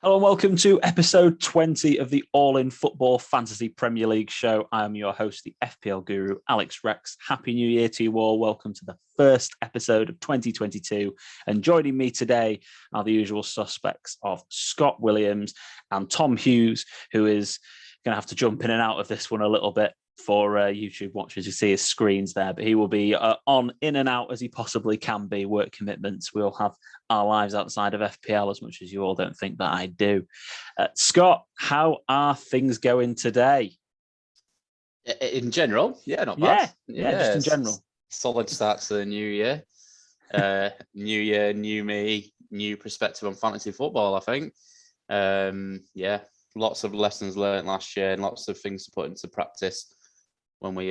Hello and welcome to episode 20 of the All In Football Fantasy Premier League show. I am your host, the FPL guru, Alex Rex. Happy New Year to you all. Welcome to the first episode of 2022. And joining me today are the usual suspects of Scott Williams and Tom Hughes, who is going to have to jump in and out of this one a little bit for YouTube watchers. You see his screens there, but he will be on in and out as he possibly can be. Work commitments. We all have our lives outside of FPL, as much as you all don't think that I do. Scott, how are things going today? In general, not bad. Yeah, just in general. Solid start to the new year. New year, new me, new perspective on fantasy football, I think. Lots of lessons learned last year and lots of things to put into practice when we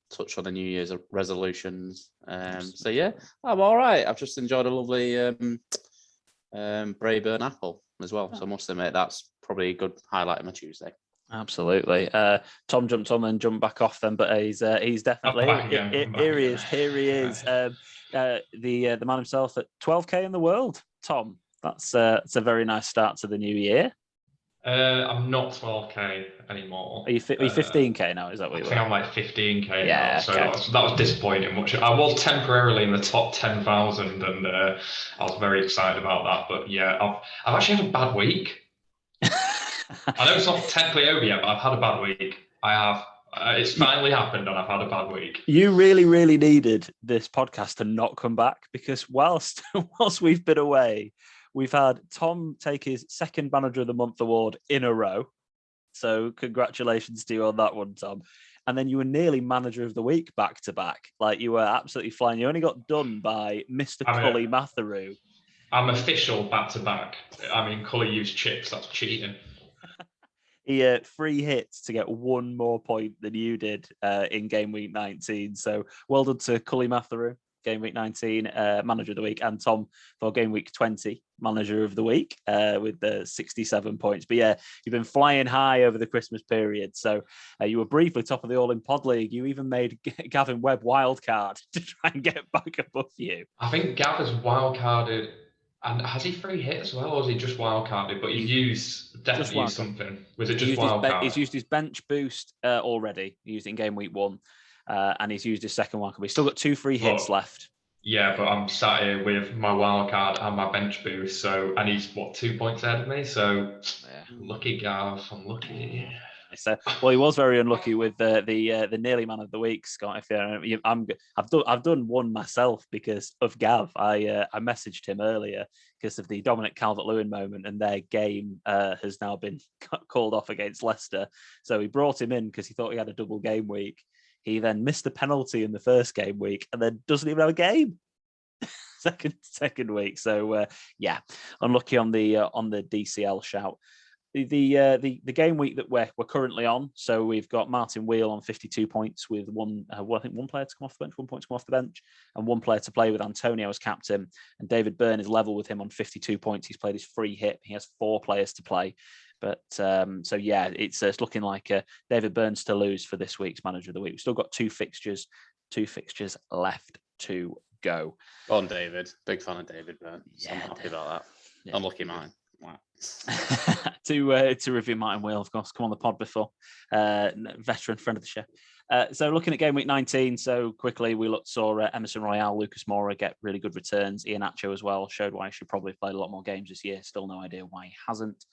touch on the New Year's resolutions. I'm all right. I've just enjoyed a lovely Brayburn apple as well. So I must admit that's probably a good highlight of my Tuesday. Absolutely. Tom jumped on and jumped back off then, but he's definitely here. He is. The man himself at 12k in the world. Tom, that's a very nice start to the new year. I'm not 12k anymore. Are you 15k now? Is that what you I think I'm like 15k now. So okay. that was disappointing. I was temporarily in the top 10,000, and I was very excited about that. But yeah, I've actually had a bad week. I know it's not technically over yet, but I've had a bad week. I have. It's finally happened, and I've had a bad week. You really, really needed this podcast to not come back, because whilst we've been away, we've had Tom take his second Manager of the Month award in a row. So congratulations to you on that one, Tom. And then you were nearly Manager of the Week back to back. Like, you were absolutely flying. You only got done by Mr. Cully Matheru. I'm official back to back. I mean, Cully used chips. That's cheating. He 3 hits to get one more point than you did in game week 19. So well done to Cully Matheru. Game week 19, Manager of the Week, and Tom for game week 20, Manager of the Week, with the 67 points. But yeah, you've been flying high over the Christmas period. So you were briefly top of the All In Pod League. You even made Gavin Webb wildcard to try and get back above you. I think Gav has wildcarded, and has he 3 hit as well, or has he just wildcarded? But he's definitely used something. Was it just wildcard? He's used his bench boost already. He used it in game week 1. And he's used his second one. He's still got 2 free hits left. Yeah, but I'm sat here with my wild card and my bench boost. And he's 2 points ahead of me. So lucky Gav, I'm lucky. So, well, he was very unlucky with the nearly Man of the Week, Scott. I've done one myself because of Gav. I messaged him earlier because of the Dominic Calvert-Lewin moment, and their game has now been called off against Leicester. So he brought him in because he thought he had a double game week. He then missed the penalty in the first game week and then doesn't even have a game second week. So unlucky on the DCL shout. The game week that we're currently on. So we've got Martin Wheel on 52 points with one player to come off the bench, 1 point to come off the bench, and 1 player to play with Antonio as captain. And David Byrne is level with him on 52 points. He's played his free hit. He has 4 players to play. But it's looking like David Burns to lose for this week's Manager of the Week. We've still got 2 fixtures left to go. Go on, David. Big fan of David Burns. Yeah, I'm happy about that. Yeah. Unlucky mine. Wow. to review Martin Wheel, of course, come on the pod before. Veteran friend of the show. So looking at game week 19, so quickly we saw Emerson Royale, Lucas Mora get really good returns. Ian Acho as well showed why he should probably have played a lot more games this year. Still no idea why he hasn't.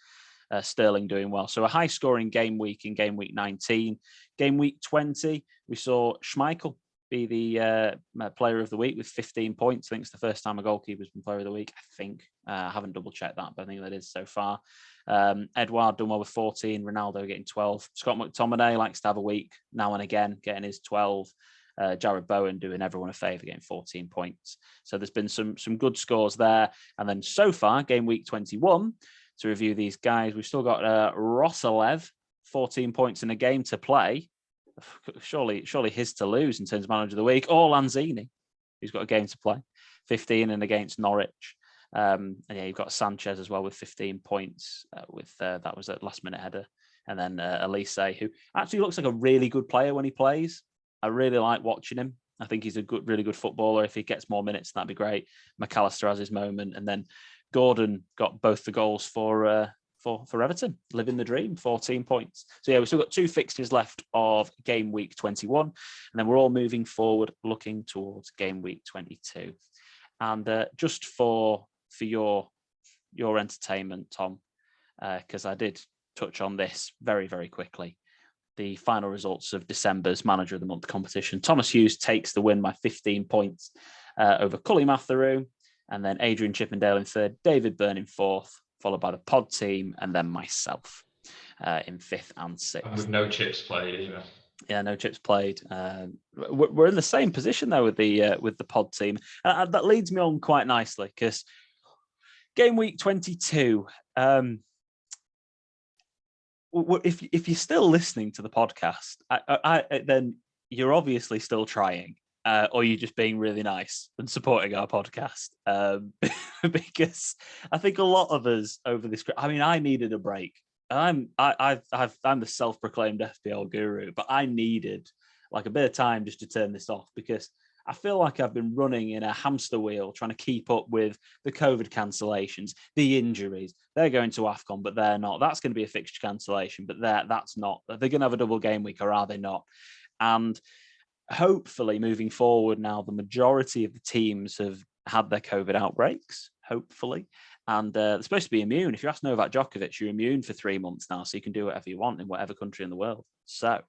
Sterling doing well. So a high scoring game week in game week 19. Game week 20, we saw Schmeichel be the player of the week with 15 points. I think it's the first time a goalkeeper's been player of the week. I think. I haven't double checked that, but I think that is so far. Edouard done well with 14. Ronaldo getting 12. Scott McTominay likes to have a week now and again, getting his 12. Jared Bowen doing everyone a favour, getting 14 points. So there's been some good scores there. And then so far, game week 21, to review these guys, we've still got Rosalev, 14 points in a game to play. Surely his to lose in terms of Manager of the Week. Or Lanzini, who's got a game to play, 15 and against Norwich. And you've got Sanchez as well with 15 points. That was a last-minute header. And then Elise, who actually looks like a really good player when he plays. I really like watching him. I think he's a really good footballer. If he gets more minutes, that'd be great. McAllister has his moment, and then Gordon got both the goals for Everton, living the dream, 14 points. So yeah, we've still got 2 fixtures left of game week 21, and then we're all moving forward, looking towards game week 22. And just for your entertainment, Tom, because I did touch on this very, very quickly. The final results of December's Manager of the Month competition. Thomas Hughes takes the win by 15 points over Cully Matheru, and then Adrian Chippendale in third, David Byrne in fourth, followed by the pod team, and then myself in fifth and sixth. And with no chips played either. Yeah, no chips played. We're in the same position though with the pod team. That leads me on quite nicely because game week 22. If you're still listening to the podcast, then you're obviously still trying, or you're just being really nice and supporting our podcast. Because I think a lot of us over this. I mean, I needed a break. I'm the self-proclaimed FPL guru, but I needed like a bit of time just to turn this off because I feel like I've been running in a hamster wheel trying to keep up with the COVID cancellations, the injuries. They're going to AFCON, but they're not. That's going to be a fixture cancellation, but that's not. They're going to have a double game week, or are they not? And hopefully moving forward now, the majority of the teams have had their COVID outbreaks, hopefully. And they're supposed to be immune. If you ask Novak Djokovic, you're immune for 3 months now, so you can do whatever you want in whatever country in the world. So,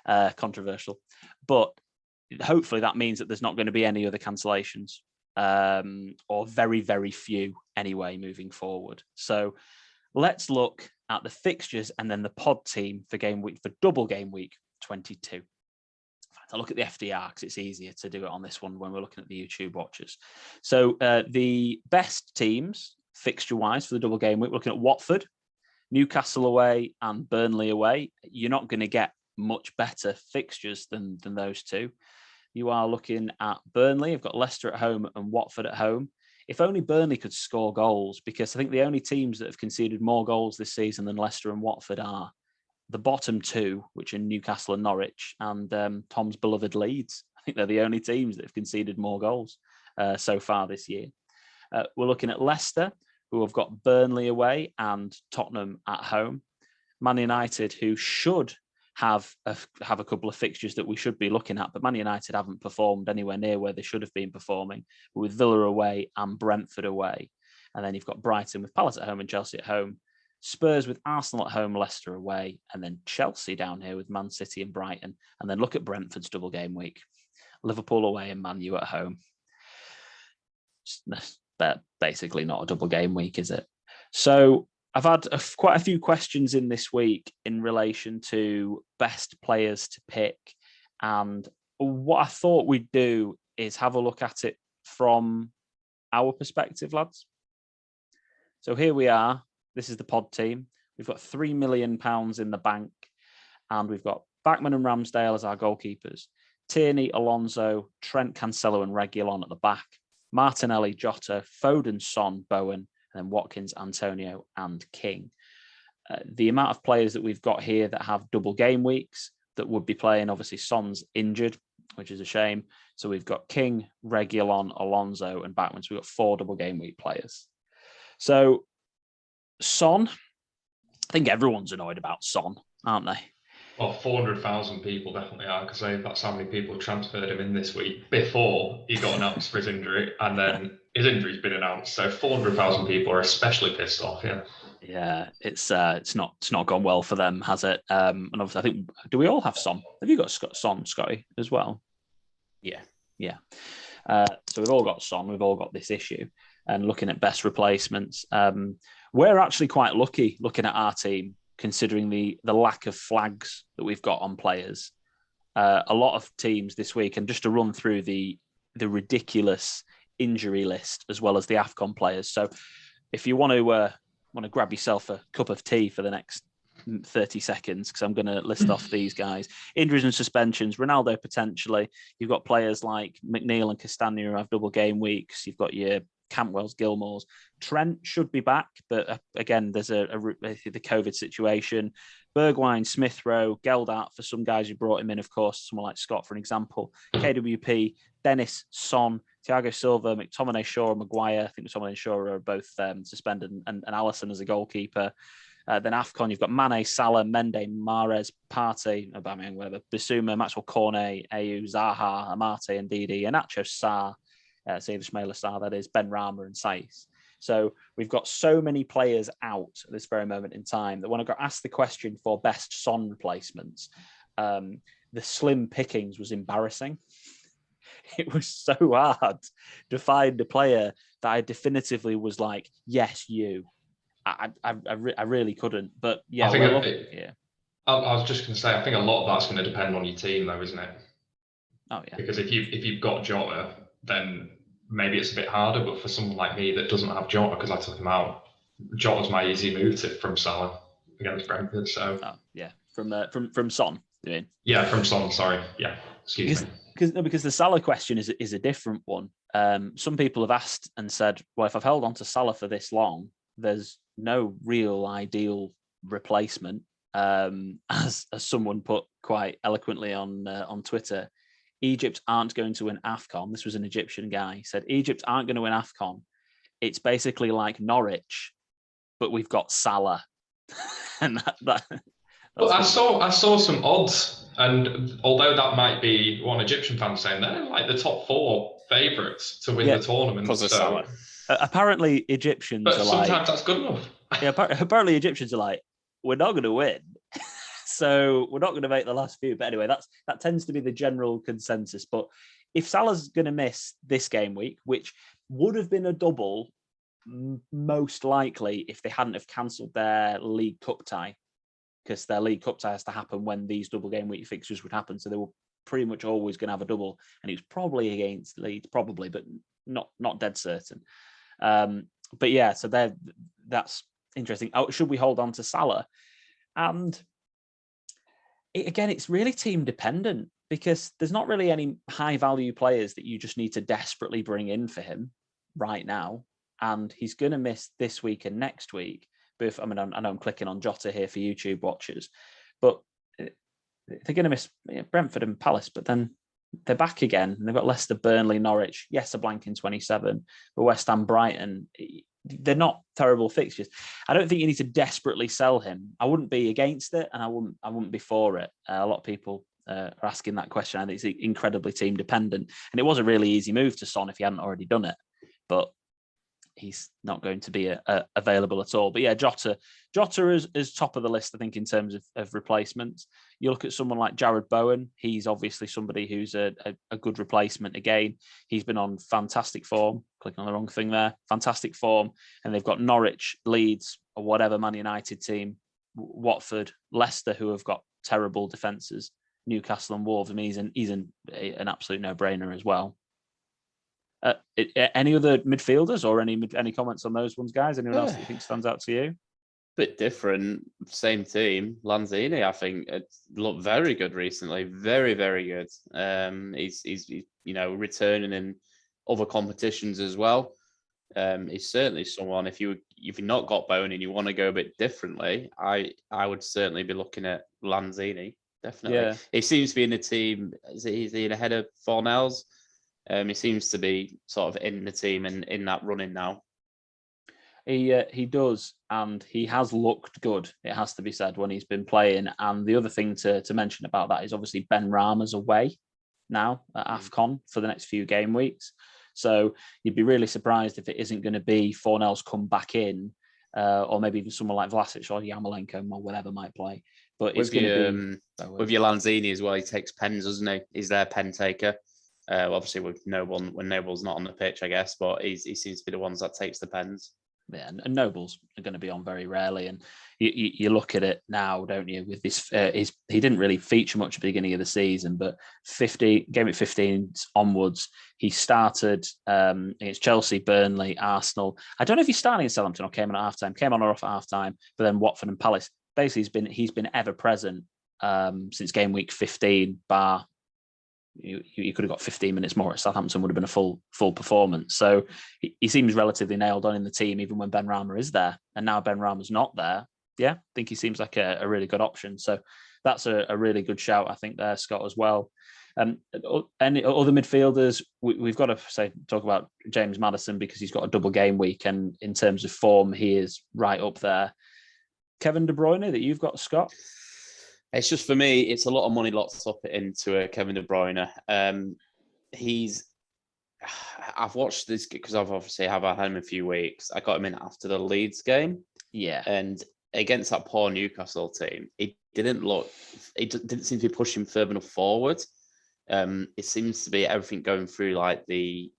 controversial. But hopefully that means that there's not going to be any other cancellations, or very, very few anyway, moving forward. So let's look at the fixtures and then the pod team for double game week 22. In fact, I'll look at the FDR because it's easier to do it on this one when we're looking at the YouTube watchers. So the best teams fixture-wise for the double game week, we're looking at Watford, Newcastle away and Burnley away. You're not going to get much better fixtures than those two. You are looking at Burnley. You've got Leicester at home and Watford at home. If only Burnley could score goals, because I think the only teams that have conceded more goals this season than Leicester and Watford are the bottom two, which are Newcastle and Norwich, and Tom's beloved Leeds. I think they're the only teams that have conceded more goals so far this year. We're looking at Leicester, who have got Burnley away and Tottenham at home. Man United, who should have a couple of fixtures that we should be looking at, but Man United haven't performed anywhere near where they should have been performing, with Villa away and Brentford away. And then you've got Brighton with Palace at home and Chelsea at home, Spurs with Arsenal at home, Leicester away, and then Chelsea down here with Man City and Brighton. And then look at Brentford's double game week. Liverpool away and Man U at home. That's basically not a double game week, is it? So I've had quite a few questions in this week in relation to best players to pick. And what I thought we'd do is have a look at it from our perspective, lads. So here we are. This is the pod team. We've got £3 million in the bank, and we've got Bachmann and Ramsdale as our goalkeepers. Tierney, Alonso, Trent, Cancelo and Reguilon at the back. Martinelli, Jota, Foden, Son, Bowen, and then Watkins, Antonio and King. The amount of players that we've got here that have double game weeks that would be playing, obviously Son's injured, which is a shame. So we've got King, Reguilon, Alonso and Bachmann. So we've got 4 double game week players. So Son, I think everyone's annoyed about Son, aren't they? Well, 400,000 people definitely are, because that's how many people transferred him in this week before he got announced for his injury, and then his injury's been announced. So 400,000 people are especially pissed off. Yeah. Yeah, it's not gone well for them, has it? And obviously, I think, do we all have Son? Have you got Son, Scotty, as well? Yeah. So we've all got Son. We've all got this issue. And looking at best replacements, we're actually quite lucky looking at our team, considering the lack of flags that we've got on players. A lot of teams this week, and just to run through the ridiculous injury list as well as the AFCON players. So if you want to grab yourself a cup of tea for the next 30 seconds, because I'm going to list off these guys. Injuries and suspensions, Ronaldo potentially. You've got players like McNeil and Castagna who have double game weeks. You've got your Campwells, Gilmores. Trent should be back, but again, there's the COVID situation. Bergwijn, Smith Rowe, Geldart for some guys who brought him in, of course, someone like Scott, for an example. KWP, Dennis, Son, Thiago Silva, McTominay, Shaw, and Maguire. I think McTominay and Shaw are both suspended, and Alisson as a goalkeeper. Then AFCON, you've got Mane, Salah, Mendy, Mahrez, Partey, Aubameyang, whatever, Bissouma, Maxwell Cornet, Ayew, Zaha, Amate, and Ndidi, Iheanacho, Sarr, Save Ismaila Sarr, that is, Ben Rama and Saiss. So we've got so many players out at this very moment in time that when I got asked the question for best Son replacements, the slim pickings was embarrassing. It was so hard to find a player that I definitively was like, yes, you. I really couldn't. But yeah, I was just going to say, I think a lot of that's going to depend on your team, though, isn't it? Oh yeah. Because if you've got Jota, then maybe it's a bit harder. But for someone like me that doesn't have Jota, because I took him out, Jota's my easy move from Salah against Brentford. So yeah, from Son, you mean? Yeah, from Son. Sorry, yeah, excuse me. Because the Salah question is a different one. Some people have asked and said, well, if I've held on to Salah for this long, there's no real ideal replacement. As someone put quite eloquently on Twitter, Egypt aren't going to win AFCON. This was an Egyptian guy. He said, Egypt aren't going to win AFCON. It's basically like Norwich, but we've got Salah. And but I saw some odds, and although that might be one Egyptian fan saying they're like the top 4 favourites to win the tournament. Because of Salah. Apparently Egyptians but are sometimes that's good enough. Yeah, apparently Egyptians are like, we're not going to win. So we're not going to make the last few. But anyway, that tends to be the general consensus. But if Salah's going to miss this game week, which would have been a double, most likely if they hadn't have cancelled their League Cup tie, because their League Cup tie has to happen when these double game week fixtures would happen. So they were pretty much always going to have a double. And it was probably against Leeds, probably, but not dead certain. But yeah, so that's interesting. Should we hold on to Salah? And it's really team dependent, because there's not really any high value players that you just need to desperately bring in for him right now. And he's going to miss this week and next week. But I know I'm clicking on Jota here for YouTube watchers, but they're going to miss Brentford and Palace, but then they're back again. And they've got Leicester, Burnley, Norwich. Yes, a blank in 27, but West Ham, Brighton. They're not terrible fixtures. I don't think you need to desperately sell him. I wouldn't be against it, and I wouldn't be for it. A lot of people are asking that question. I think it's incredibly team dependent, and it was a really easy move to Son if he hadn't already done it. But he's not going to be available at all. But yeah, Jota is top of the list, I think, in terms of replacements. You look at someone like Jared Bowen. He's obviously somebody who's a good replacement. Again, he's been on fantastic form. Clicking on the wrong thing there. Fantastic form. And they've got Norwich, Leeds, or whatever Man United team, Watford, Leicester, who have got terrible defences, Newcastle and Wolves. I mean, he's an absolute no-brainer as well. Any other midfielders or any comments on those ones, guys? Anyone else that you think stands out to you? Bit different, same team. Lanzini, I think, looked very good recently. Very, very good. He's returning in other competitions as well. He's certainly someone. If you've not got Bowen and you want to go a bit differently, I would certainly be looking at Lanzini. Definitely. Yeah. He seems to be in the team. Is he ahead of Fornells? He seems to be sort of in the team and in that running now. He does, and he has looked good, it has to be said, when he's been playing. And the other thing to mention about that is obviously Ben Rama's away now at AFCON for the next few game weeks. So you'd be really surprised if it isn't going to be Fornells come back in, or maybe even someone like Vlasic or Yarmolenko or whatever might play. But it's going to be... with your Lanzini as well, he takes pens, doesn't he? He's their pen taker. Obviously with Noble, when Noble's not on the pitch, I guess, but he seems to be the ones that takes the pens. Yeah, and Nobles are going to be on very rarely, and you look at it now, don't you? With this, he didn't really feature much at the beginning of the season, but game at 15 onwards, he started against Chelsea, Burnley, Arsenal. I don't know if he's starting in Southampton or came on at halftime, came on or off at halftime, but then Watford and Palace. Basically, he's been ever present since game week 15, bar. You could have got 15 minutes more at Southampton, would have been a full performance. So he seems relatively nailed on in the team, even when Ben Rama is there. And now Ben Rama's not there. Yeah, I think he seems like a really good option. So that's a really good shout, I think, there, Scott, as well. Any other midfielders? We've got to talk about James Madison because he's got a double game week, and in terms of form, he is right up there. Kevin De Bruyne that you've got, Scott? It's just for me, it's a lot of money locked up into Kevin De Bruyne. I've watched this because I've obviously had him a few weeks. I got him in after the Leeds game. Yeah. And against that poor Newcastle team, it didn't seem to be pushing further enough forward. It seems to be everything going through like the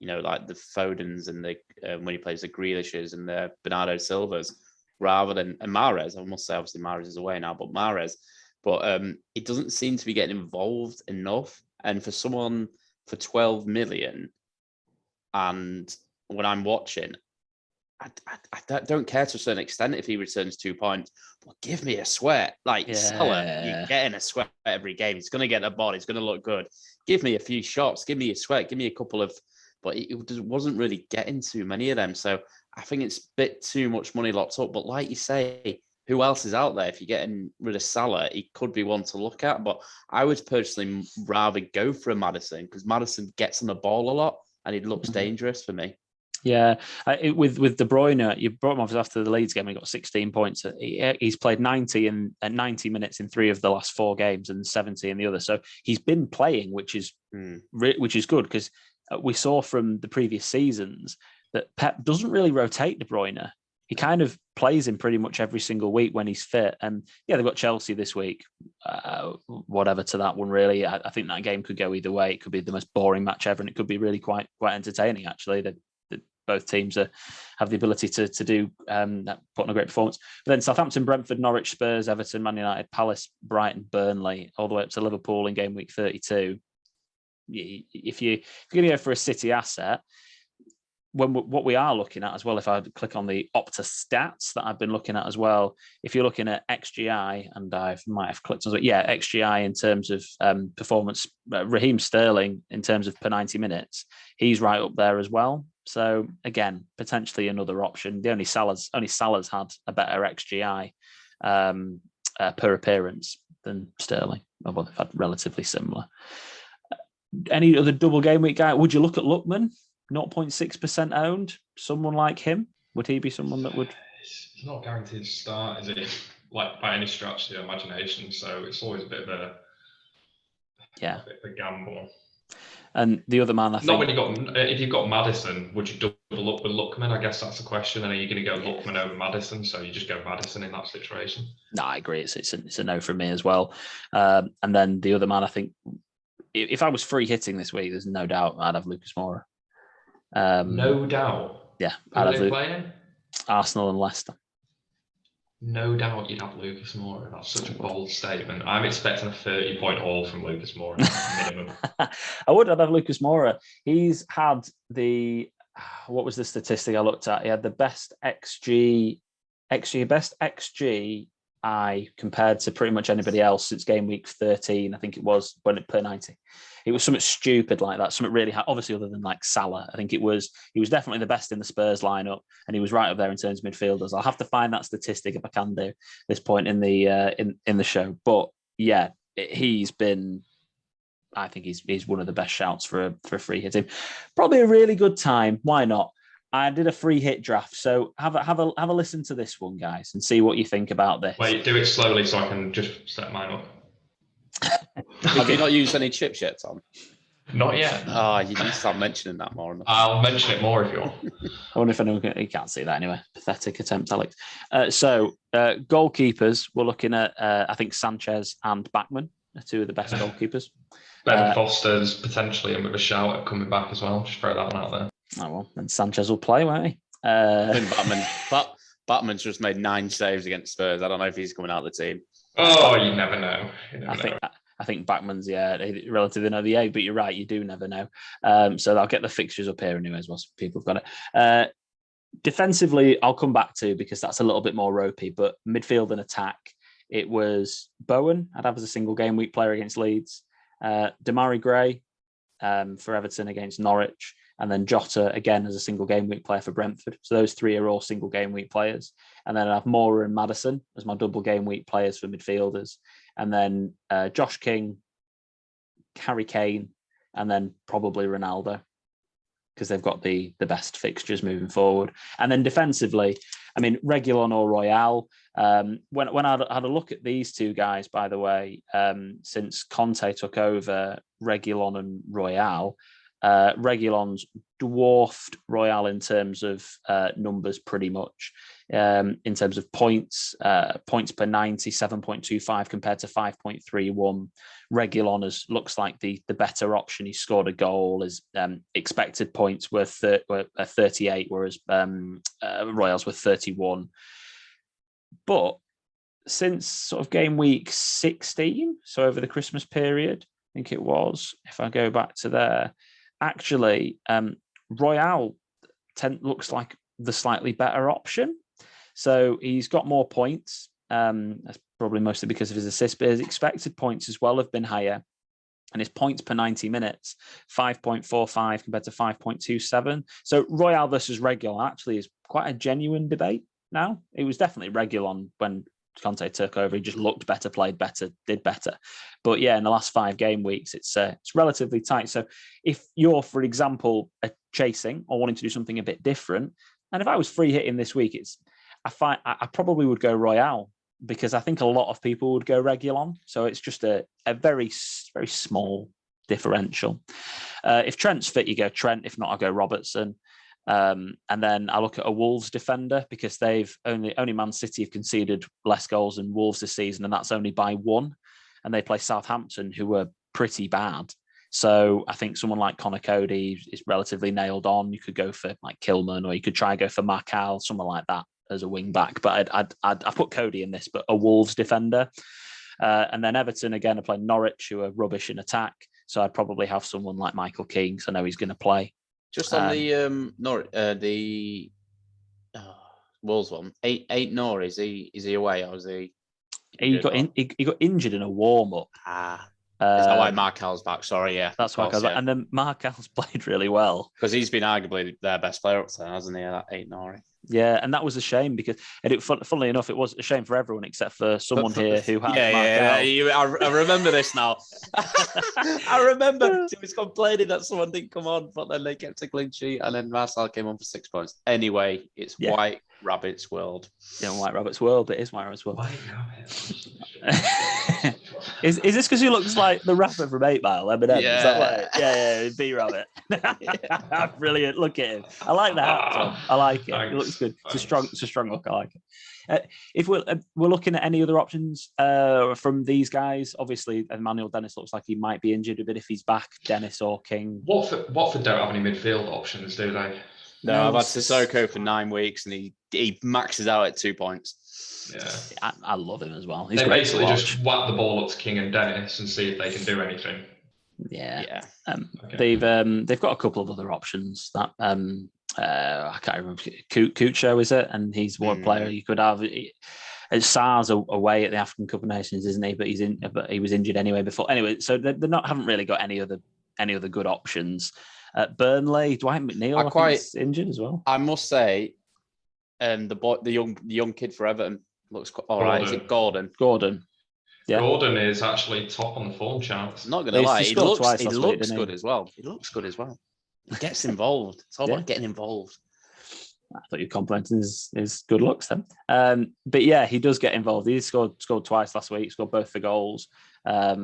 Fodens and the when he plays the Grealishes and the Bernardo Silvas rather than Mahrez. I must say, obviously Mahrez is away now, but Mahrez. But it doesn't seem to be getting involved enough. And for someone for 12 million, and when I'm watching, I don't care to a certain extent if he returns 2 points, but give me a sweat. Like Salah, you're getting a sweat every game. He's going to get a ball. He's going to look good. Give me a few shots. Give me a sweat. Give me a couple of... But it wasn't really getting too many of them. So I think it's a bit too much money locked up. But like you say, who else is out there? If you're getting rid of Salah, he could be one to look at. But I would personally rather go for a Madison because Madison gets on the ball a lot and it looks dangerous for me. Yeah, with De Bruyne, you brought him off after the Leeds game. He got 16 points. He's played 90 minutes in 3 of the last 4 games and 70 in the other. So he's been playing, which is good because we saw from the previous seasons that Pep doesn't really rotate De Bruyne. He kind of plays him pretty much every single week when he's fit. And yeah, they've got Chelsea this week. Whatever to that one, really. I think that game could go either way. It could be the most boring match ever, and it could be really quite entertaining. Actually, both teams have the ability to do that, put on a great performance. But then Southampton, Brentford, Norwich, Spurs, Everton, Man United, Palace, Brighton, Burnley, all the way up to Liverpool in game week 32. If you're going to go for a City asset, what we are looking at as well, if I click on the Opta stats that I've been looking at as well, if you're looking at XGI, and I might have clicked on it, XGI in terms of performance, Raheem Sterling in terms of per 90 minutes, he's right up there as well. So again, potentially another option. The only Salah's had a better XGI per appearance than Sterling. Well, they've had relatively similar. Any other double game week guy? Would you look at Lookman? 0.6% owned. Someone like him, would he be someone that would? He's not guaranteed to start, is he? Like by any stretch of the imagination. So it's always a bit of a gamble. And the other man, I think, if you've got Madison, would you double up with Lookman? I guess that's the question. And are you going to go Lookman over Madison? So you just go Madison in that situation. No, I agree. It's a no from me as well. And then the other man, I think, if I was free hitting this week, there's no doubt I'd have Lucas Mora. No doubt. Yeah, Who are they playing? Arsenal and Leicester. No doubt you'd have Lucas Moura. That's such a bold statement. I'm expecting a 30-point haul from Lucas Moura minimum. I'd have Lucas Moura. He's had what was the statistic I looked at? He had the best best XG compared to pretty much anybody else since game week 13. I think it was per 90. It was something stupid like that. Something really obviously other than like Salah. I think he was definitely the best in the Spurs lineup, and he was right up there in terms of midfielders. I'll have to find that statistic if I can do this point in the show. But yeah, he's been. I think he's one of the best shouts for a free hit team. Probably a really good time. Why not? I did a free hit draft, so have a listen to this one, guys, and see what you think about this. Wait, do it slowly so I can just set mine up. Have you not used any chips yet, Tom? Not yet. You need to start mentioning that more. I'll mention it more if you want. I wonder if anyone you can't see that anyway. Pathetic attempt, Alex. So goalkeepers, we're looking at I think Sanchez and Bachmann are 2 of the best goalkeepers. Ben Foster's potentially in with a shout at coming back as well. Just throw that one out there. Oh well, and Sanchez will play, won't he? I think Batman's just made 9 saves against Spurs. I don't know if he's coming out of the team. Oh, you never know. I think Bachmann's relatively know the A, but you're right, you do never know. So I'll get the fixtures up here anyway as well, so people have got it. Defensively, I'll come back to because that's a little bit more ropey, but midfield and attack, it was Bowen, I'd have as a single game week player against Leeds, Damari Gray for Everton against Norwich, and then Jota again as a single game week player for Brentford. So those 3 are all single game week players. And then I have Mora and Madison as my double game week players for midfielders. And then Josh King, Harry Kane, and then probably Ronaldo, because they've got the best fixtures moving forward. And then defensively, I mean, Reguilon or Royale. When I had a look at these two guys, by the way, since Conte took over, Reguilon and Royale, Reguilon's dwarfed Royale in terms of numbers pretty much. In terms of points per 90, 7.25 compared to 5.31. Regulon looks like the better option. He scored a goal. His expected points were 38, whereas Royals were 31. But since sort of game week 16, so over the Christmas period, I think it was, if I go back to there, actually, Royale looks like the slightly better option. So he's got more points. That's probably mostly because of his assists, but his expected points as well have been higher. And his points per 90 minutes, 5.45 compared to 5.27. So Royale versus Reguilon actually is quite a genuine debate now. It was definitely Reguilon when Conte took over. He just looked better, played better, did better. But yeah, in the last 5 game weeks, it's relatively tight. So if you're, for example, chasing or wanting to do something a bit different, and if I was free hitting this week, I probably would go Royale, because I think a lot of people would go Reguilon. So it's just a very, very small differential. If Trent's fit, you go Trent. If not, I'll go Robertson. And then I look at a Wolves defender, because they've only Man City have conceded less goals than Wolves this season, and that's only by 1. And they play Southampton, who are pretty bad. So I think someone like Connor Cody is relatively nailed on. You could go for like Kilman, or you could try and go for Marcal, someone like that as a wing back. But I'd put Cody in this, but a Wolves defender. And then Everton again are playing Norwich, who are rubbish in attack. So I'd probably have someone like Michael Keane, because I know he's going to play. Just on the Wolves one, 8 Nor, is he away, or is he? He got injured in a warm up. Is that why Markel's back? Sorry, yeah. That's why. Yeah. And then Markel's played really well, because he's been arguably their best player up there, hasn't he? That 8 Nor. Yeah, and that was a shame, because funnily enough, it was a shame for everyone except for someone here who had I remember this now. I remember he was complaining that someone didn't come on, but then they kept a clean sheet, and then Marcel came on for 6 points. Anyway, it's White Rabbit's world. Yeah, White Rabbit's world. It is White Rabbit's world. White Rabbit. Is this because he looks like the rapper from 8 Mile, Eminem? Yeah. Is that right? Yeah, B Rabbit. Brilliant. Look at him. I like the hat, Tom. I like it. Thanks. It looks good. It's a strong look. I like it. If we're looking at any other options from these guys, obviously Emmanuel Dennis looks like he might be injured a bit. If he's back, Dennis or King. Watford don't have any midfield options, do they? No, I've had Sissoko for 9 weeks, and he maxes out at 2 points. Yeah, I love him as well. He's they great basically to watch. just whack the ball up to King and Dennis and see if they can do anything. Yeah. Okay. They've got a couple of other options that I can't remember. Cucho, is it? And he's one player you could have. SARS away at the African Cup of Nations, isn't he? But he was injured anyway before. Anyway, so they haven't really got any other good options. Burnley, Dwight McNeil, I think is injured as well. I must say, the young kid for Everton looks all right. Is it Gordon? Yeah. Gordon is actually top on the form charts. Not going to lie, he looks good as well. He looks good as well. He gets involved. It's all about getting involved. I thought you were complimenting his good looks then. But yeah, he does get involved. He scored twice last week. Scored both the goals. A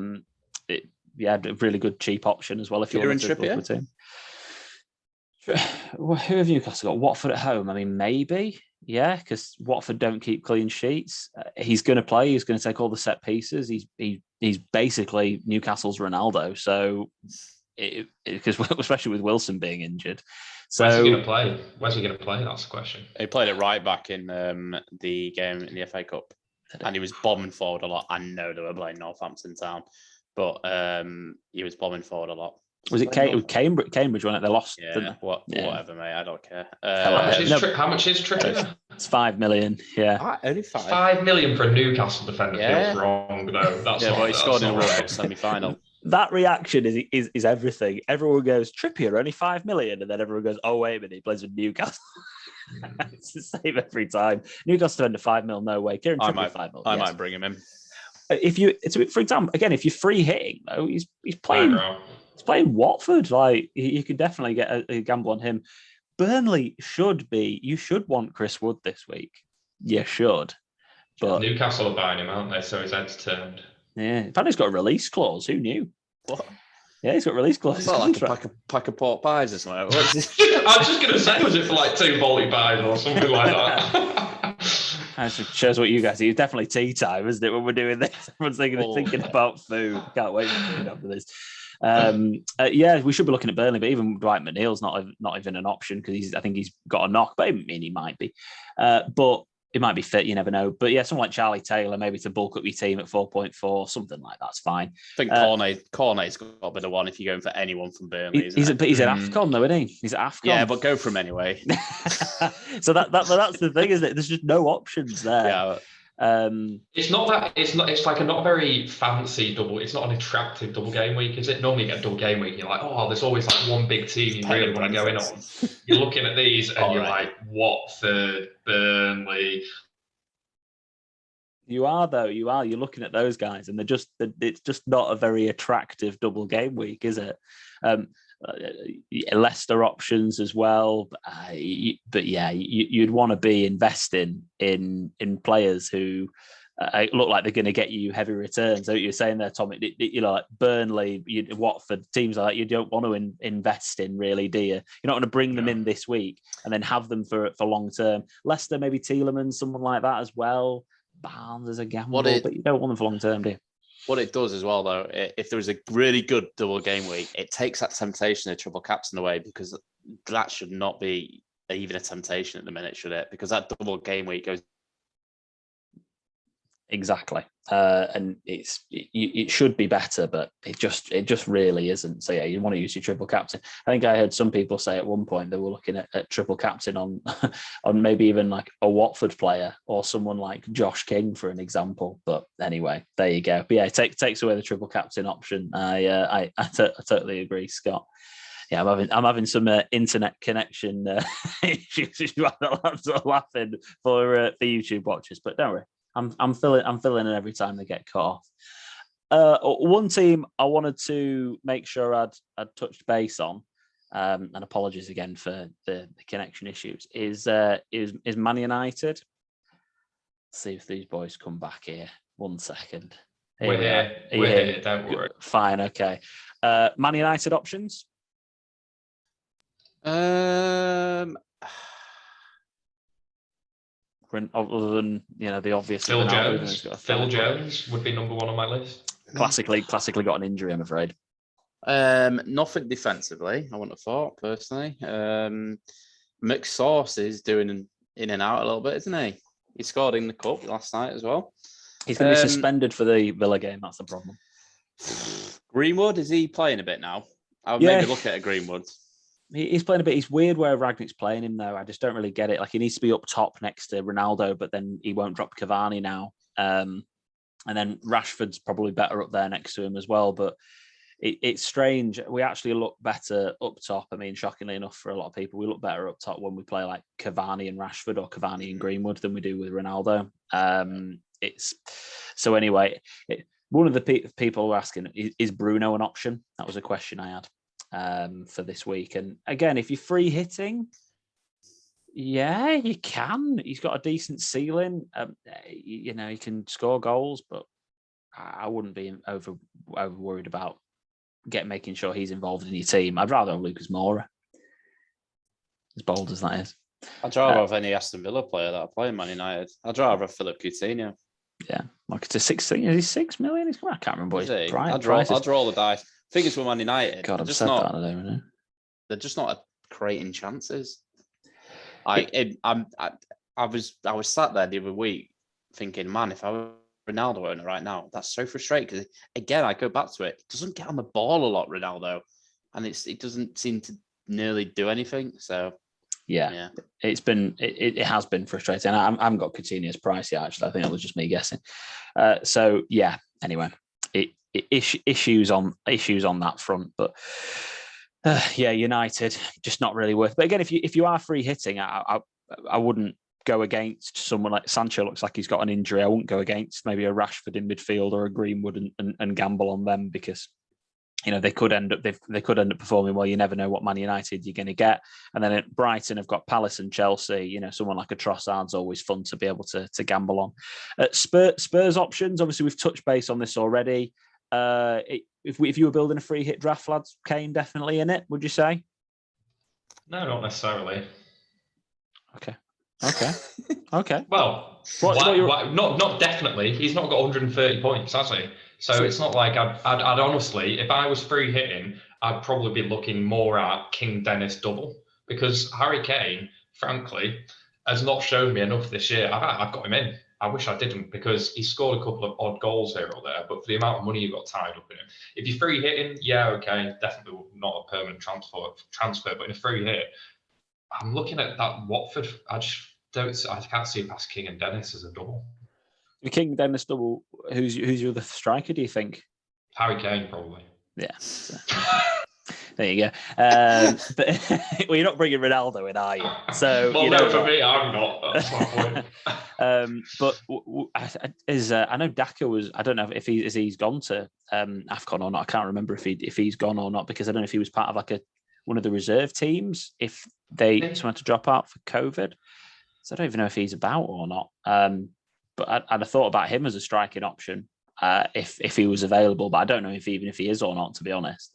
really good cheap option as well if you're in Trippier team. Who have Newcastle got? Watford at home. I mean, maybe, because Watford don't keep clean sheets. He's going to play. He's going to take all the set pieces. He's basically Newcastle's Ronaldo. So, because especially with Wilson being injured. So, where's he going to play? That's the question. He played it right back in the game in the FA Cup, and he was bombing forward a lot. I know they were playing Northampton Town, but he was bombing forward a lot. Was it Cambridge? Cambridge, wasn't it? They lost. Yeah, whatever, mate. I don't care. How much is Trippier? It's 5 million. Yeah, only 5. 5 million for a Newcastle defender feels wrong, though. But he scored in the World Cup semi-final. That reaction is everything. Everyone goes Trippier only 5 million, and then everyone goes, oh wait a minute, he plays with Newcastle. It's the same every time. Newcastle defender 5 mil, no way. Kieran Trippier 5 mil. I might bring him in. for example, again, if you're free hitting though, he's playing Watford. Like you could definitely get a gamble on him. Burnley you should want Chris Wood this week. You should. But Newcastle are buying him, aren't they? So his head's turned. Yeah, in fact, he's got a release clause. Who knew? What? Yeah, he's got a release clause. Is that like a pack of pork pies or something? I was just going to say, was it for like 2 Balti pies or something like that? That shows what you guys do. It's definitely tea time, isn't it, when we're doing this? Everyone's thinking about food. Can't wait for food after this. Yeah, we should be looking at Burnley, but even Dwight McNeil's not even an option because I think he's got a knock, but I mean, he might be. But it might be fit, you never know. But yeah, someone like Charlie Taylor, maybe to bulk up your team at 4.4, something like that's fine. I think Cornet's got a bit of one if you're going for anyone from Burnley. He's at AFCON though, isn't he? He's at AFCON. Yeah, but go for him anyway. So that's the thing, isn't it? There's just no options there. Yeah. It's not that it's like a not very fancy double. It's not an attractive double game week, is it? Normally you get a double game week, you're like, oh, there's always like one big team you really want to go in on. You're looking at these and you're like, Watford, Burnley. You are though. You're looking at those guys, and it's just not a very attractive double game week, is it? Leicester options as well, but yeah, you'd want to be investing in players who look like they're going to get you heavy returns. So you're saying there, Tom, like Burnley, Watford, teams like that, you don't want to invest in, really, do you? You're not going to bring them in this week and then have them for long term. Leicester, maybe Tielemans, someone like that as well. Barnes as a gamble, but you don't want them for long term, do you? What it does as well, though, if there was a really good double game week, it takes that temptation of triple captain away, because that should not be even a temptation at the minute, should it? Because that double game week goes. Exactly, and it should be better, but it just really isn't. So yeah, you want to use your triple captain. I think I heard some people say at one point they were looking at triple captain on maybe even like a Watford player or someone like Josh King, for an example. But anyway, there you go. But yeah, it takes away the triple captain option. I totally agree, Scott. Yeah, I'm having some internet connection issues. I'm sort of laughing for YouTube watchers, but don't worry. I'm filling it every time they get cut off. One team I wanted to make sure I'd touched base on, and apologies again for the connection issues, is Man United. Let's see if these boys come back here. 1 second. We're here. Don't worry. Fine, okay. Man United options? Other than the obvious. Phil Jones would be number 1 on my list. Classically got an injury, I'm afraid. Nothing defensively, I wouldn't have thought personally. McSauce is doing in and out a little bit, isn't he? He scored in the cup last night as well. He's going to be suspended for the Villa game. That's the problem. Greenwood, is he playing a bit now? I'll maybe look at Greenwood. He's playing a bit. It's weird where Ragnick's playing him, though. I just don't really get it. Like, he needs to be up top next to Ronaldo, but then he won't drop Cavani now. And then Rashford's probably better up there next to him as well. But it's strange. We actually look better up top. I mean, shockingly enough for a lot of people, we look better up top when we play like Cavani and Rashford or Cavani and Greenwood than we do with Ronaldo. One of the people were asking, is Bruno an option? That was a question I had for this week. And again, if you're free hitting, yeah, you can. He's got a decent ceiling. He can score goals, but I wouldn't be over worried about making sure he's involved in your team. I'd rather have Lucas Mora, as bold as that is. I'd rather have any Aston Villa player that are playing Man United. I'd rather have Philip Coutinho. Yeah, like it's a 16. Is he 6 million? I can't remember what his price. I'll draw the dice. Figures with Man United. God, I've said that today, isn't it? They're just not creating chances. I was sat there the other week thinking, man, if I were Ronaldo owner right now, that's so frustrating. Because again, I go back to it. It doesn't get on the ball a lot, Ronaldo, and it doesn't seem to nearly do anything. So yeah. It has been frustrating. I haven't got Coutinho's price yet. Actually, I think it was just me guessing. So yeah. Anyway, issues on that front, but United just not really worth. But again, if you are free hitting, I wouldn't go against someone like Sancho. Looks like he's got an injury. I wouldn't go against maybe a Rashford in midfield or a Greenwood and gamble on them, because they could end up performing well. You never know what Man United you're going to get. And then at Brighton have got Palace and Chelsea. Someone like a Trossard's always fun to be able to gamble on. Spurs options, obviously we've touched base on this already. If you were building a free hit draft, lads, Kane definitely in it, would you say? No, not necessarily. Okay. Well, not definitely. He's not got 130 points, has he? So it's not like I'd honestly, if I was free hitting, I'd probably be looking more at King Dennis double, because Harry Kane, frankly, has not shown me enough this year. I've got him in. I wish I didn't, because he scored a couple of odd goals here or there, but for the amount of money you got tied up in him, if you're free hitting, yeah, okay, definitely not a permanent transfer, but in a free hit, I'm looking at that Watford. I can't see past King and Dennis as a double. The King Dennis double. Who's your other striker, do you think? Harry Kane, probably. Yeah. There you go. But well, you're not bringing Ronaldo in, are you? So well, no, for me, I'm not. That's my point. But I know Daka was. I don't know if he's gone to AFCON or not. I can't remember if he's gone or not, because I don't know if he was part of one of the reserve teams if they just wanted to drop out for COVID. So I don't even know if he's about or not. But I'd have thought about him as a striking option if he was available. But I don't know if he is or not, to be honest.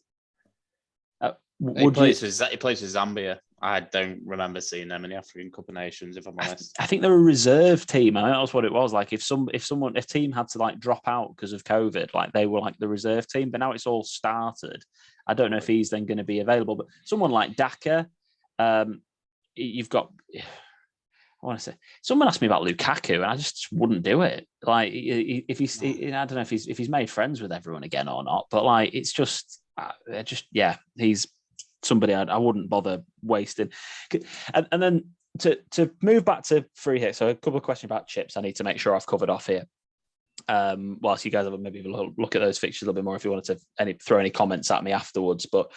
He plays for Zambia. I don't remember seeing them in the African Cup of Nations, if I'm honest. I think they're a reserve team. I think that was what it was. Like if a team had to like drop out because of COVID, like they were like the reserve team, but now it's all started. I don't know if he's then going to be available, but someone like Daka, you've got. I want to say someone asked me about Lukaku, and I just wouldn't do it. Like if he's, I don't know if he's made friends with everyone again or not, but like it's just he's somebody I wouldn't bother wasting. And then to move back to free hit, so a couple of questions about chips I need to make sure I've covered off here. Whilst you guys have maybe look at those fixtures a little bit more if you wanted to throw any comments at me afterwards, but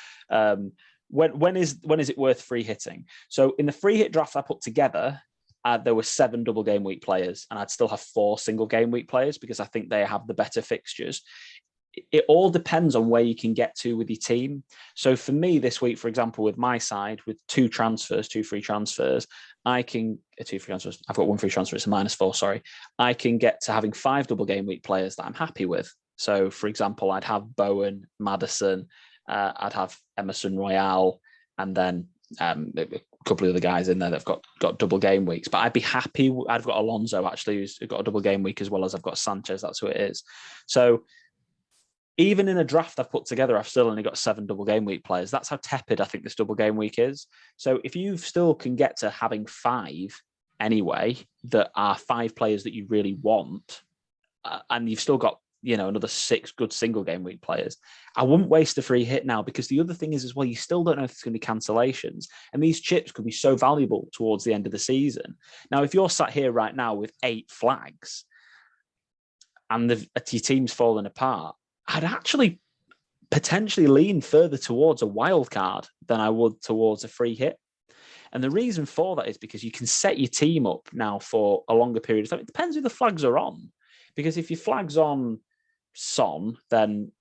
when is it worth free hitting? So in the free hit draft I put together, there were 7 double game week players, and I'd still have 4 single game week players because I think they have the better fixtures. It all depends on where you can get to with your team. So for me this week, for example, with my side, with 2 free transfers, I've got 1 free transfer, it's a -4, sorry. I can get to having 5 double game week players that I'm happy with. So for example, I'd have Bowen, Madison, I'd have Emerson Royale, and then a couple of other guys in there that've got double game weeks. But I'd be happy. I've got Alonso actually, who's got a double game week, as well as I've got Sanchez. That's who it is. So even in a draft I've put together, I've still only got 7 double game week players. That's how tepid I think this double game week is. So if you still can get to having 5 anyway, that are 5 players that you really want, and you've still got another 6 good single game week players, I wouldn't waste a free hit now, because the other thing is as well, you still don't know if there's going to be cancellations, and these chips could be so valuable towards the end of the season. Now, if you're sat here right now with 8 flags and your team's falling apart, I'd actually potentially lean further towards a wild card than I would towards a free hit. And the reason for that is because you can set your team up now for a longer period of time. It depends who the flags are on, because if your flag's on Son, then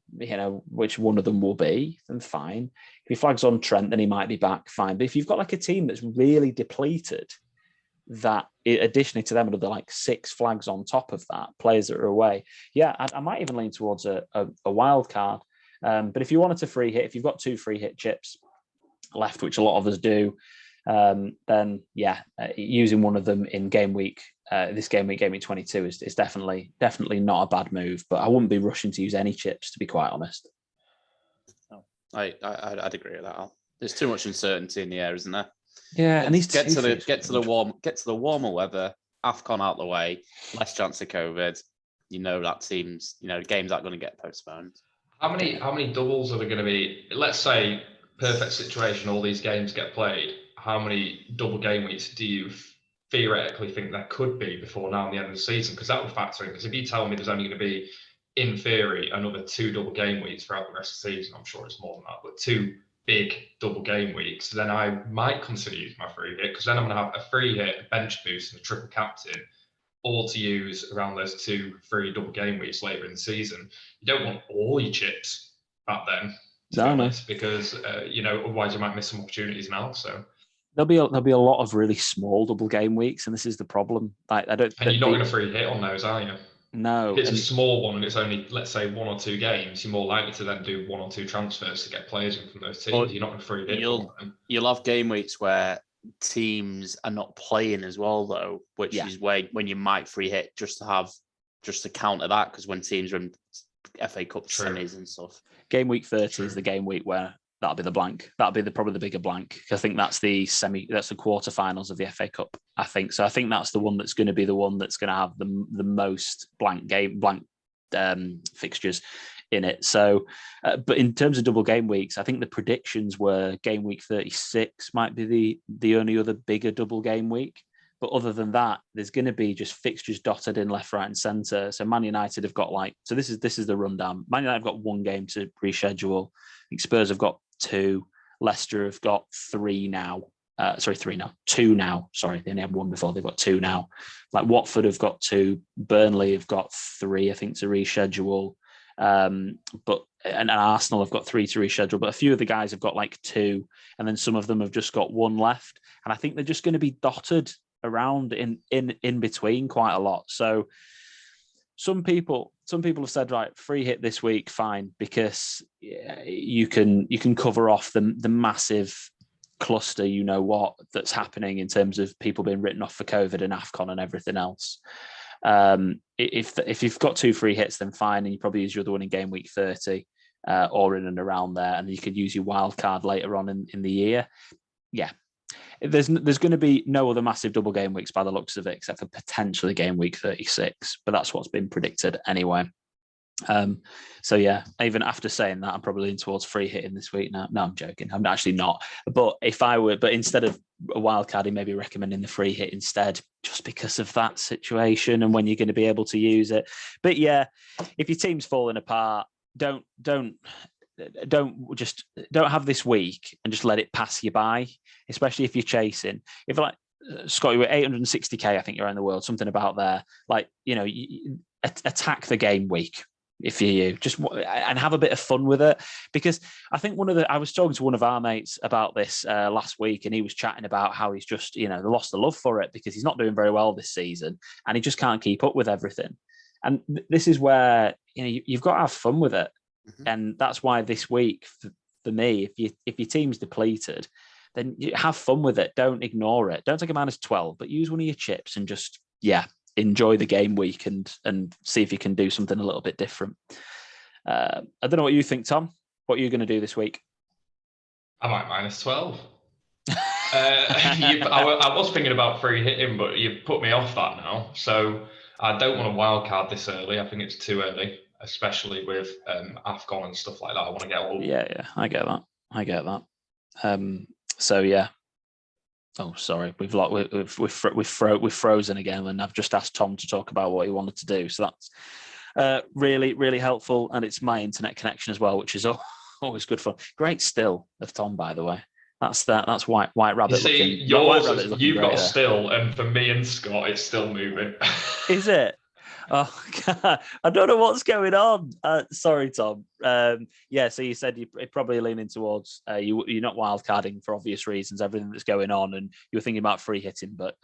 which one of them will be, then fine. If your flag's on Trent, then he might be back, fine. But if you've got like a team that's really depleted, that additionally to them another like 6 flags on top of that, players that are away, I might even lean towards a wild card. But if you wanted to free hit, if you've got 2 free hit chips left, which a lot of us do, then using one of them in game week, this game week 22 is definitely not a bad move. But I wouldn't be rushing to use any chips, to be quite honest. No, I'd agree with that, Al. There's too much uncertainty in the air, isn't there? Yeah, and get to the warmer weather, AFCON out the way, less chance of COVID. That team's games aren't going to get postponed. How many doubles are there going to be? Let's say perfect situation, all these games get played. How many double game weeks do you theoretically think there could be before now and the end of the season? Because that would factor in. Because if you tell me there's only going to be, in theory, another 2 double game weeks throughout the rest of the season, I'm sure it's more than that, but 2 big double game weeks, then I might consider using my free hit, because then I'm going to have a free hit, a bench boost, and a triple captain, all to use around those 2 free double game weeks later in the season. You don't want all your chips back then, to be honest, because otherwise you might miss some opportunities now. So there'll be a lot of really small double game weeks, and this is the problem. Like, you're not going to free hit on those, are you? No. If it's a small one and it's only, let's say, 1 or 2 games, you're more likely to then do 1 or 2 transfers to get players in from those teams. Well, you're not going to free hit. You'll have game weeks where teams are not playing as well, though, which is when you might free hit just to counter that, because when teams are in FA Cup semis and stuff. Game week 30 is the game week where that'll be the blank. That'll be probably the bigger blank. I think that's the quarterfinals of the FA Cup. I think so. I think that's the one that's going to be the one that's going to have the most blank fixtures in it. So, but in terms of double game weeks, I think the predictions were game week 36 might be the only other bigger double game week. But other than that, there's going to be just fixtures dotted in left, right, and centre. So Man United have got this is the rundown. Man United have got 1 game to reschedule. I think Spurs have got 2. Leicester have got 3 now. 3 now. 2 now. Sorry, they only had 1 before. They've got 2 now. Like Watford have got 2. Burnley have got 3, I think, to reschedule. And Arsenal have got 3 to reschedule. But a few of the guys have got 2, and then some of them have just got 1 left. And I think they're just going to be dotted around in between quite a lot. So some people have said, right, free hit this week, fine, because you can cover off the massive cluster, that's happening in terms of people being written off for COVID and AFCON and everything else. If you've got 2 free hits, then fine, and you probably use your other one in game week 30 or in and around there, and you could use your wild card later on in the year. Yeah. There's going to be no other massive double game weeks by the looks of it, except for potentially game week 36, but that's what's been predicted anyway. So yeah, even after saying that, I'm probably leaning towards free hitting this week now. No, I'm joking. I'm actually not. But instead of a wild card, maybe recommending the free hit instead, just because of that situation and when you're going to be able to use it. But yeah, if your team's falling apart, don't have this week and just let it pass you by, especially if you're chasing. If Scott, you're 860k, I think you're in the world, something about there. Attack the game week if you just and have a bit of fun with it, because I think I was talking to one of our mates about this last week, and he was chatting about how he's just lost the love for it because he's not doing very well this season and he just can't keep up with everything. And this is where you've got to have fun with it. Mm-hmm. And that's why this week, for me, if your team's depleted, then you have fun with it. Don't ignore it. Don't take a -12, but use one of your chips and just enjoy the game week and see if you can do something a little bit different. I don't know what you think, Tom. What are you going to do this week? I might -12. I was thinking about free hitting, but you've put me off that now. So I don't want a wild card this early. I think it's too early, especially with AFCON and stuff like that. I want to get all. Yeah, I get that. So yeah. Oh, sorry, we've frozen again, and I've just asked Tom to talk about what he wanted to do. So that's really, really helpful, and it's my internet connection as well, which is always good fun. Great still of Tom, by the way. That's White Rabbit. You see, you've got a still, and for me and Scott, it's still moving. Is it? Oh, God. I don't know what's going on. Sorry, Tom. So you said you're probably leaning towards you're not wildcarding for obvious reasons, everything that's going on, and you were thinking about free hitting. But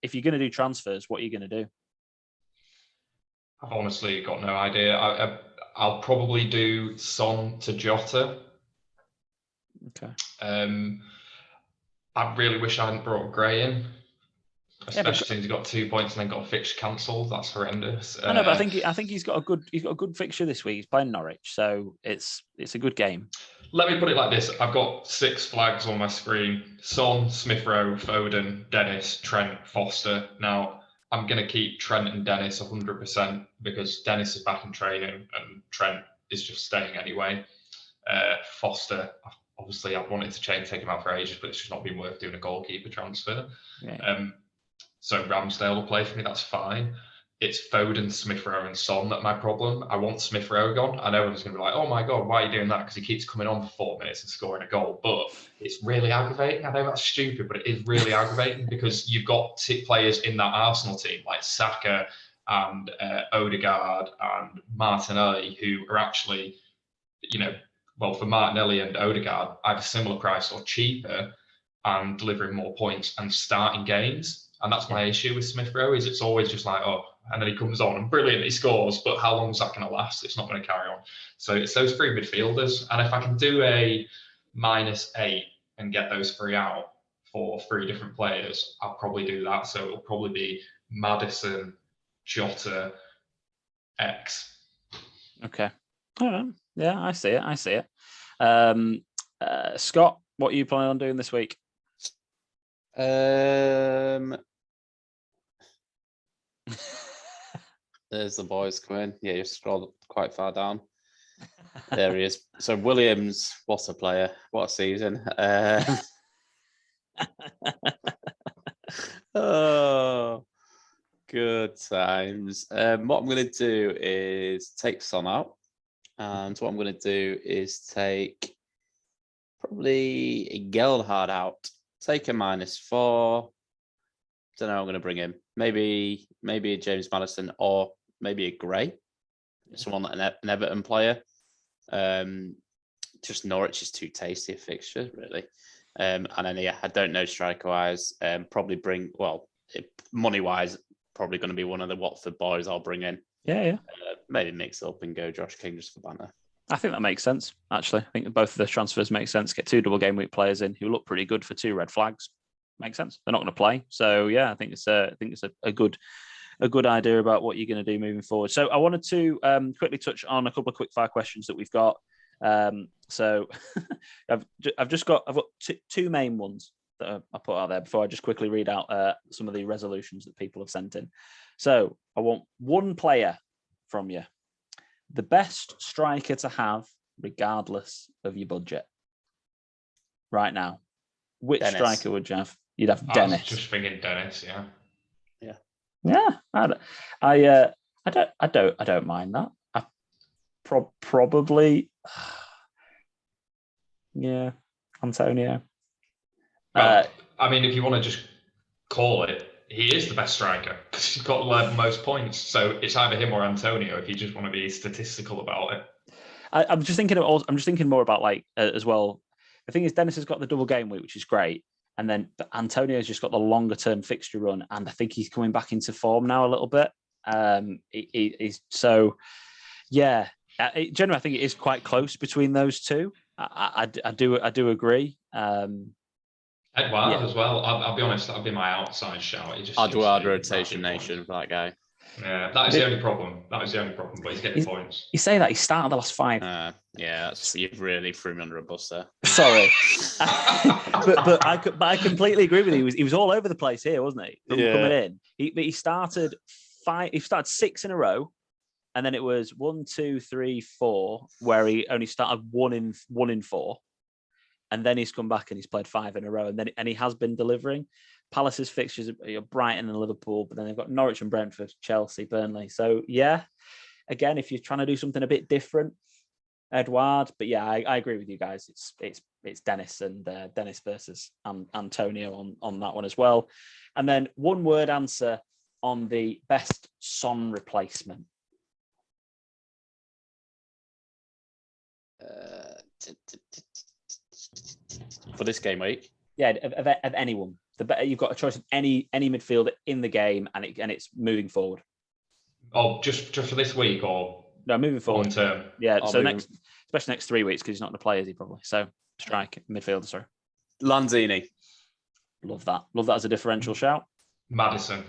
if you're going to do transfers, what are you going to do? I've honestly got no idea. I'll probably do Son to Jota. Okay. I really wish I hadn't brought Gray in. Especially since he got 2 points and then got a fixture cancelled. That's horrendous. I know, but I think he's got a good fixture this week. He's playing Norwich, so it's a good game. Let me put it like this: I've got 6 flags on my screen: Son, Smith Rowe, Foden, Dennis, Trent, Foster. Now I'm going to keep Trent and Dennis 100% because Dennis is back in training and Trent is just staying anyway. Foster, obviously, I've wanted to take him out for ages, but it's just not been worth doing a goalkeeper transfer. Yeah. So Ramsdale will play for me, that's fine. it's Foden, Smith Rowe, and Son that my problem. I want Smith Rowe gone. I know everyone's going to be like, oh my God, why are you doing that? Because he keeps coming on for 4 minutes and scoring a goal. But it's really aggravating. I know that's stupid, but it is really aggravating because you've got players in that Arsenal team like Saka and Odegaard and Martinelli who are actually, well, for Martinelli and Odegaard, either similar price or cheaper and delivering more points and starting games. And that's my issue with Smith Rowe is it's always just like, oh, and then he comes on and brilliant, he scores, but how long is that going to last? It's not going to carry on. So it's those 3 midfielders. And if I can do a -8 and get those 3 out for 3 different players, I'll probably do that. So it'll probably be Madison, Jota, X. Okay. All right. Yeah, I see it. Scott, what are you planning on doing this week? There's the boys coming. Yeah, you scrolled quite far down. There he is. So Williams, what a player. What a season. Oh, good times. What I'm going to do is take Son out. And what I'm going to do is take probably Gelhardt out. Take a -4. Don't know. I'm going to bring him. Maybe a James Madison or maybe a Gray, someone like an Everton player. Just Norwich is too tasty a fixture, really. And then I don't know striker wise. Probably bring money wise. Probably going to be one of the Watford boys I'll bring in. Yeah. Maybe mix up and go Josh King just for banter. I think that makes sense, actually. I think both of the transfers make sense. Get 2 double game week players in who look pretty good for 2 red flags. Makes sense. They're not going to play. So, yeah, I think it's a good idea about what you're going to do moving forward. So I wanted to quickly touch on a couple of quick fire questions that we've got. So I've got 2 main ones that I put out there before I just quickly read out some of the resolutions that people have sent in. So I want 1 player from you. The best striker to have, regardless of your budget. Right now, which Dennis. striker would you have? You'd have I Dennis. was just thinking Dennis, yeah. Yeah, I don't mind that. I probably, yeah, Antonio. Well, I mean, if you want to just call it, he is the best striker because he's got the most points. So it's either him or Antonio. If you just want to be statistical about it, I'm just thinking more about as well. The thing is, Dennis has got the double game week, which is great. And then Antonio's just got the longer term fixture run. And I think he's coming back into form now a little bit. Generally, I think it is quite close between those 2. I do agree. Edouard as well. I'll be honest, that'll be my outside shout. Edouard rotation nation for that guy. Yeah, that is the only problem. But he's getting points. You say that he started the last 5. Yeah, you've really threw me under a bus there. Sorry, but I completely agree with you. He was all over the place here, wasn't he? From coming in, he started 5. He started 6 in a row, and then it was 1, 2, 3, 4, where he only started 1 in 4, and then he's come back and he's played 5 in a row, and he has been delivering. Palace's fixtures are Brighton and Liverpool, but then they've got Norwich and Brentford, Chelsea, Burnley. So yeah, again, if you're trying to do something a bit different, Edouard. But yeah, I agree with you guys. It's Dennis and Dennis versus Antonio on that one as well. And then 1 word answer on the best Son replacement. For this game week. Yeah, of anyone. You've got a choice of any midfielder in the game, and it's moving forward. Oh, just for this week, or no, moving forward. Long term. Yeah, especially next 3 weeks, because he's not going to play, is he? Probably. So strike midfielder. Sorry, Lanzini. Love that as a differential shout. Madison.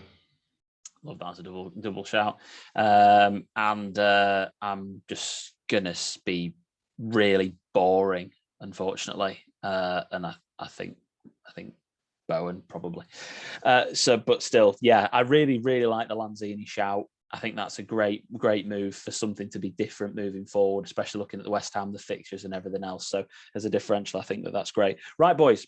Love that as a double shout. And I'm just gonna be really boring, unfortunately. And I think Bowen probably. But still, yeah, I really, really like the Lanzini shout. I think that's a great move for something to be different moving forward, especially looking at the West Ham, the fixtures and everything else. So as a differential, I think that's great. Right, boys.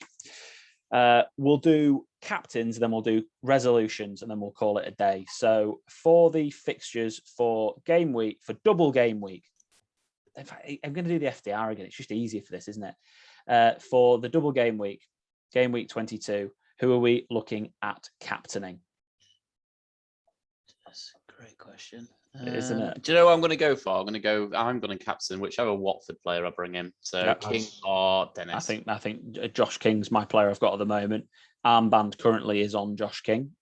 We'll do captains, and then we'll do resolutions, and then we'll call it a day. So for the fixtures for game week, for double game week, in fact, I'm going to do the FDR again. It's just easier for this, isn't it? For the double game week 22, who are we looking at captaining? That's a great question. Isn't it? Do you know what I'm going to go for? I'm going to captain whichever Watford player I bring in. So Yep. King or Dennis. I think Josh King's my player I've got at the moment. Armband currently is on Josh King,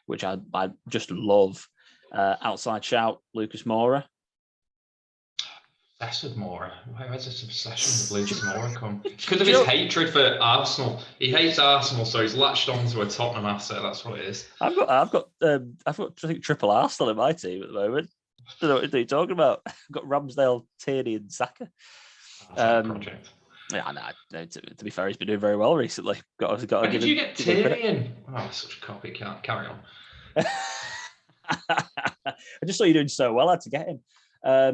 which I just love. Outside shout, Lucas Mora. Obsessed with Mora. Where's this obsession with Lucas Mora come? Because of his hatred for Arsenal. He hates Arsenal, so he's latched onto a Tottenham asset. That's what it is. I've got I think triple Arsenal in my team at the moment. I don't know what you're talking about. I've got Ramsdale, Tierney, and Saka. Project. Yeah, no. To be fair, he's been doing very well recently. Got to When give did you him, get Tierney in? Oh, such a copycat. Carry on. I just saw you doing so well. I had to get him. I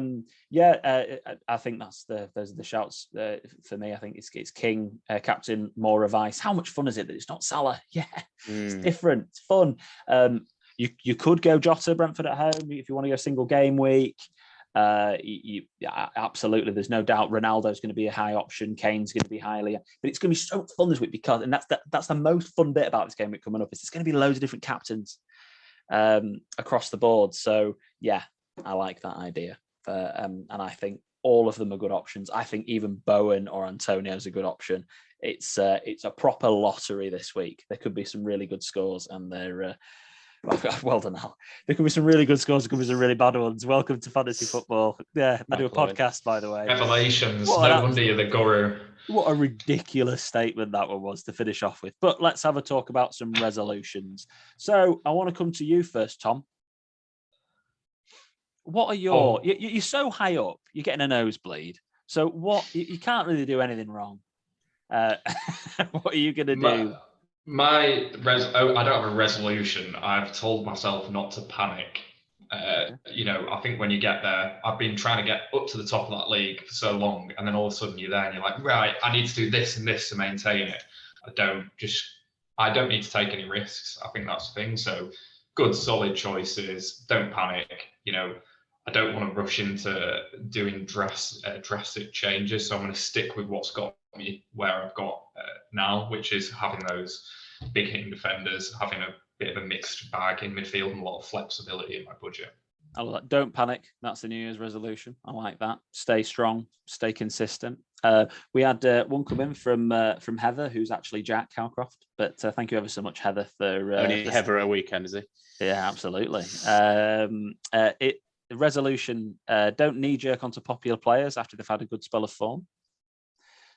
think those are the shouts for me. I think it's King, captain, Mora, vice. How much fun is it that it's not Salah? Yeah, It's different. It's fun. You could go Jota, Brentford at home if you want to go single game week. Absolutely. There's no doubt Ronaldo's going to be a high option. Kane's going to be highly, but it's going to be so fun this week because, and that's the most fun bit about this game week coming up, is there's going to be loads of different captains across the board. So yeah, I like that idea. And I think all of them are good options. I think even Bowen or Antonio is a good option. It's a proper lottery this week. There could be some really good scores, and they're well done, Al. There could be some really good scores. There could be some really bad ones. Welcome to fantasy football. Yeah, I do a podcast, by the way. Revelations. No wonder you're the guru. What a ridiculous statement that one was to finish off with. But let's have a talk about some resolutions. So I want to come to you first, Tom. What are your... You're so high up, you're getting a nosebleed. So what... You can't really do anything wrong. What are you going to do? I don't have a resolution. I've told myself not to panic. I think when you get there, I've been trying to get up to the top of that league for so long, and then all of a sudden you're there and you're like, right, I need to do this and this to maintain it. I don't need to take any risks. I think that's the thing. So good, solid choices. Don't panic. I don't want to rush into doing drastic changes. So I'm going to stick with what's got me where I've got now, which is having those big hitting defenders, having a bit of a mixed bag in midfield, and a lot of flexibility in my budget. I love that. Don't panic. That's the New Year's resolution. I like that. Stay strong. Stay consistent. We had one come in from Heather, who's actually Jack Calcroft. But thank you ever so much, Heather. For only Heather a weekend, is he? Yeah, absolutely. Resolution: don't knee jerk onto popular players after they've had a good spell of form.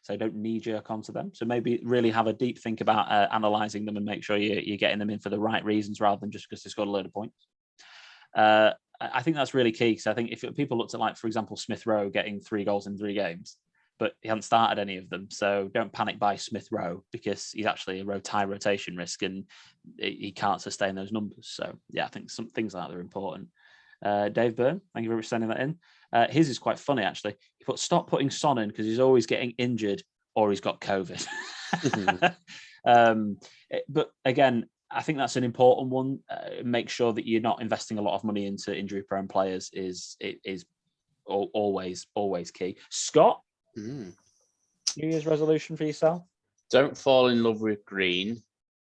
So don't knee jerk onto them. So maybe really have a deep think about analysing them and make sure you're getting them in for the right reasons rather than just because they scored a load of points. I think that's really key, because I think if people looked at, like, for example, Smith Rowe getting 3 goals in 3 games, but he hasn't started any of them. So don't panic by Smith Rowe, because he's actually a high rotation risk and he can't sustain those numbers. So yeah, I think some things like that are important. Dave Byrne, thank you very much for sending that in. His is quite funny, actually. He put, stop putting Son in because he's always getting injured or he's got COVID. But again, I think that's an important one. Make sure that you're not investing a lot of money into injury-prone players is always key. Scott, New Year's resolution for yourself? Don't fall in love with green.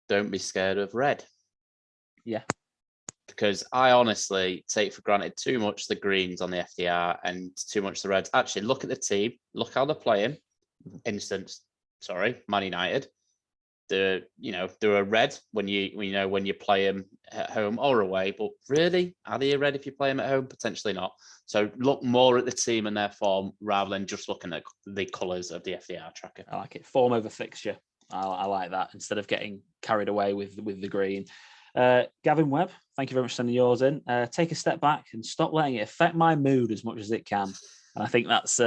Don't be scared of red. Yeah. Because I honestly take for granted too much the greens on the FDR and too much the reds. Actually, look at the team. Look how they're playing. Man United. They're a red when you play them at home or away. But really, are they a red if you play them at home? Potentially not. So look more at the team and their form rather than just looking at the colours of the FDR tracker. I like it. Form over fixture. I like that, instead of getting carried away with the green. Gavin Webb, thank you very much for sending yours in. Take a step back and stop letting it affect my mood as much as it can. And I think that's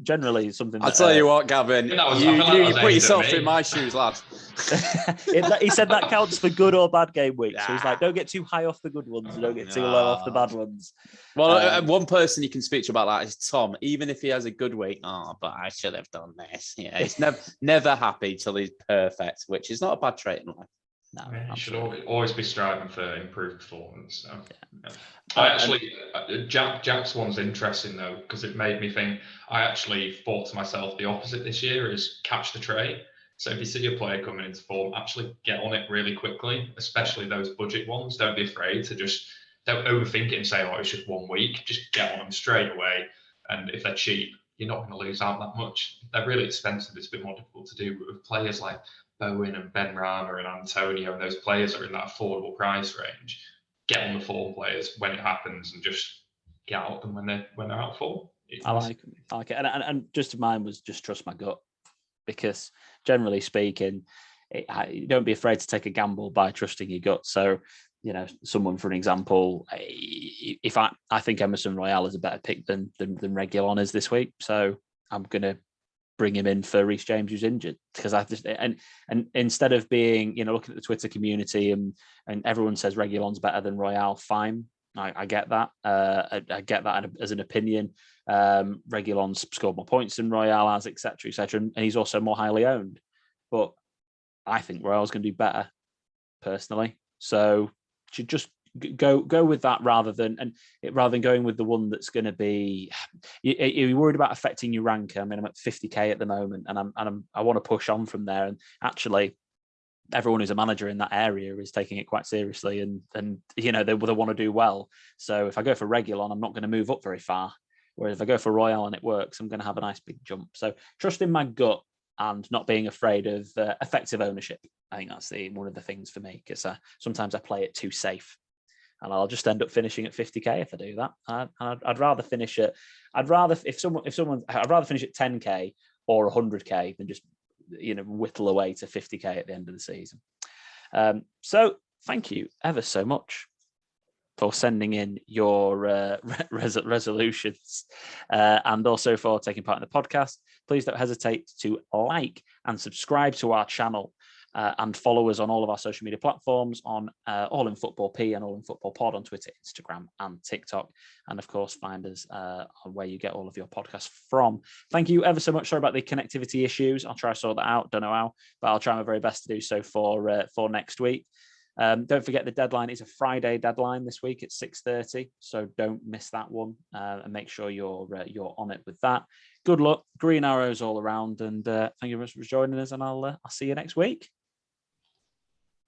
generally something. I'll tell you what, Gavin, you put yourself in my shoes, lad. He said that counts for good or bad game week. So he's like, don't get too high off the good ones, and don't get too low off the bad ones. Well, one person you can speak to about that is Tom. Even if he has a good week, but I should have done this. Yeah, he's never happy till he's perfect, which is not a bad trait in life. No, you should always be striving for improved performance. So, yeah. I actually, Jack's one's interesting though, because it made me think. I actually thought to myself the opposite this year is catch the trade. So if you see a player coming into form, actually get on it really quickly, especially those budget ones. Don't be afraid to don't overthink it and say, oh, it's just 1 week. Just get on them straight away. And if they're cheap, you're not going to lose out that much. If they're really expensive, it's a bit more difficult to do. But with players like Bowen and Ben Rama and Antonio, and those players are in that affordable price range, get on the form players when it happens and just get out them when they're out of form. I like it. And just mine was just trust my gut, because generally speaking, don't be afraid to take a gamble by trusting your gut. So, someone, for an example, if I think Emerson Royale is a better pick than Reguilon is this week, so I'm going to bring him in for Reece James, who's injured, because and instead of being, looking at the Twitter community and everyone says Reguilon's better than Royale, fine. I get that. I get that as an opinion. Reguilon's scored more points than Royale has, etc., and he's also more highly owned. But I think Royale's going to do better, personally. So should just go with that rather than going with the one that's going to be. You're worried about affecting your rank. I mean, I'm at 50k at the moment, and I want to push on from there. And actually, everyone who's a manager in that area is taking it quite seriously, and they want to do well. So if I go for Reguilon, I'm not going to move up very far. Whereas if I go for Royale and it works, I'm going to have a nice big jump. So trusting my gut and not being afraid of effective ownership. I think that's one of the things for me, because sometimes I play it too safe, and I'll just end up finishing at 50k if I do that. I'd rather finish at 10k or 100k than just whittle away to 50k at the end of the season. So thank you ever so much for sending in your resolutions and also for taking part in the podcast. Please don't hesitate to like and subscribe to our channel and follow us on all of our social media platforms on All in Football P and All in Football Pod on Twitter, Instagram and TikTok. And of course, find us on where you get all of your podcasts from. Thank you ever so much. Sorry about the connectivity issues. I'll try to sort that out. Don't know how, but I'll try my very best to do so for next week. Don't forget the deadline is a Friday deadline this week at 6:30, so don't miss that one and make sure you're on it with that. Good luck, green arrows all around, and thank you very much for joining us, and I'll see you next week.